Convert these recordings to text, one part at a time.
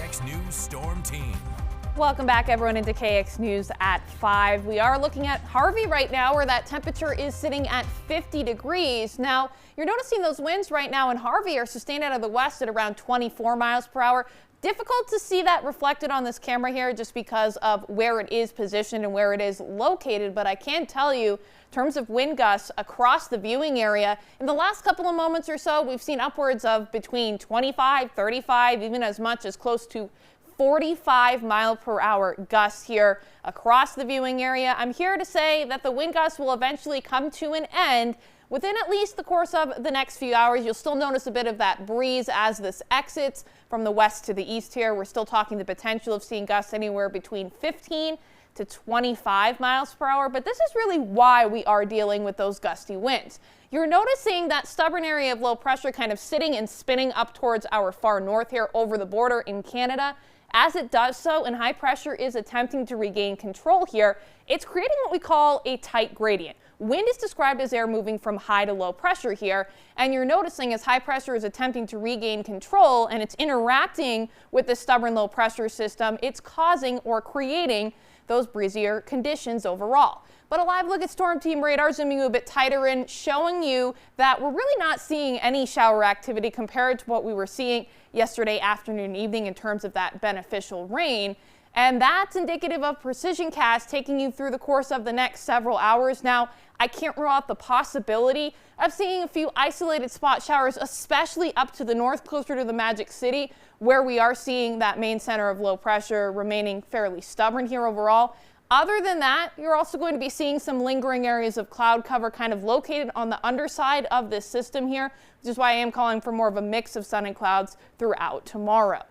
KX News Storm Team. Welcome back, everyone, into KX News at 5. We are looking at Harvey right now, where that temperature is sitting at 50 degrees. Now, you're noticing those winds right now in Harvey are sustained out of the west at around 24 miles per hour. Difficult to see that reflected on this camera here just because of where it is positioned and where it is located, but I can tell you, in terms of wind gusts across the viewing area, in the last couple of moments or so, we've seen upwards of between 25, 35, even as much as close to 45 mile per hour gusts here across the viewing area. I'm here to say that the wind gusts will eventually come to an end within at least the course of the next few hours. You'll still notice a bit of that breeze as this exits from the west to the east here. We're still talking the potential of seeing gusts anywhere between 15 to 25 miles per hour, but this is really why we are dealing with those gusty winds. You're noticing that stubborn area of low pressure kind of sitting and spinning up towards our far north here over the border in Canada. As it does so, and high pressure is attempting to regain control here, it's creating what we call a tight gradient. Wind is described as air moving from high to low pressure here, and you're noticing as high pressure is attempting to regain control and it's interacting with the stubborn low pressure system, it's causing or creating those breezier conditions overall. But a live look at Storm Team radar, zooming you a bit tighter in, showing you that we're really not seeing any shower activity compared to what we were seeing yesterday afternoon and evening in terms of that beneficial rain. And that's indicative of precision cast taking you through the course of the next several hours. Now, I can't rule out the possibility of seeing a few isolated spot showers, especially up to the north, closer to the Magic City, where we are seeing that main center of low pressure remaining fairly stubborn here overall. Other than that, you're also going to be seeing some lingering areas of cloud cover kind of located on the underside of this system here, which is why I am calling for more of a mix of sun and clouds throughout tomorrow.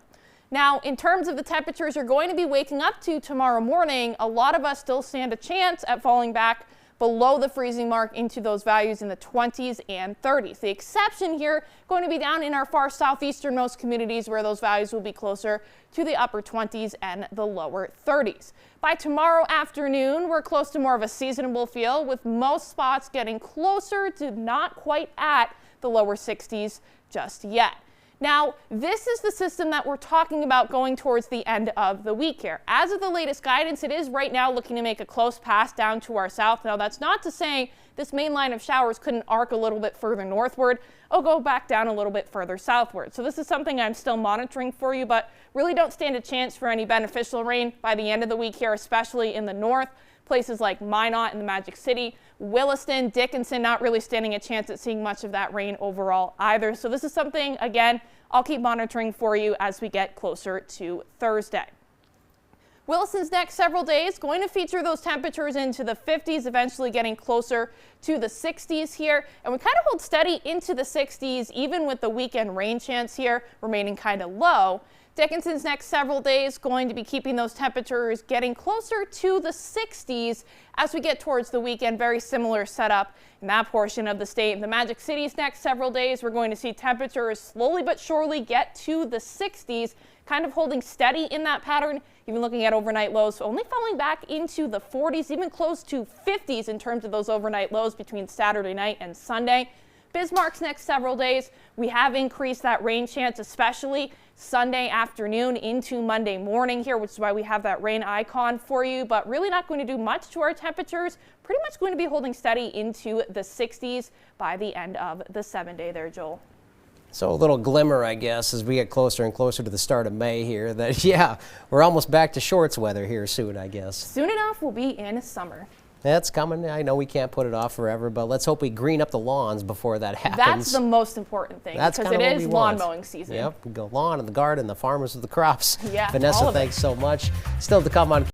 Now, in terms of the temperatures you're going to be waking up to tomorrow morning, a lot of us still stand a chance at falling back below the freezing mark into those values in the 20s and 30s. The exception here going to be down in our far southeasternmost communities, where those values will be closer to the upper 20s and the lower 30s. By tomorrow afternoon, we're close to more of a seasonable feel, with most spots getting closer to not quite at the lower 60s just yet. Now, this is the system that we're talking about going towards the end of the week here. As of the latest guidance, it is right now looking to make a close pass down to our south. Now, that's not to say this main line of showers couldn't arc a little bit further northward or go back down a little bit further southward. So this is something I'm still monitoring for you, but really don't stand a chance for any beneficial rain by the end of the week here, especially in the north. Places like Minot and the Magic City, Williston, Dickinson, not really standing a chance at seeing much of that rain overall either. So this is something, again, I'll keep monitoring for you as we get closer to Thursday. Williston's next several days going to feature those temperatures into the 50s, eventually getting closer to the 60s here. And we kind of hold steady into the 60s, even with the weekend rain chance here remaining kind of low. Dickinson's next several days going to be keeping those temperatures getting closer to the 60s as we get towards the weekend. Very similar setup in that portion of the state. In the Magic City's next several days, we're going to see temperatures slowly but surely get to the 60s, kind of holding steady in that pattern, even looking at overnight lows, only falling back into the 40s, even close to 50s in terms of those overnight lows between Saturday night and Sunday. Bismarck's next several days, we have increased that rain chance, especially Sunday afternoon into Monday morning here, which is why we have that rain icon for you, but really not going to do much to our temperatures. Pretty much going to be holding steady into the 60s by the end of the 7-day there, Joel. So a little glimmer, I guess, as we get closer and closer to the start of May here, that, yeah, we're almost back to shorts weather here soon, I guess. Soon enough, we'll be in summer. That's coming. I know we can't put it off forever, but let's hope we green up the lawns before that happens. That's the most important thing, because it is lawn mowing season. Yep, we go lawn and the garden, the farmers of the crops. Yeah, Vanessa, thanks so much. Still to come on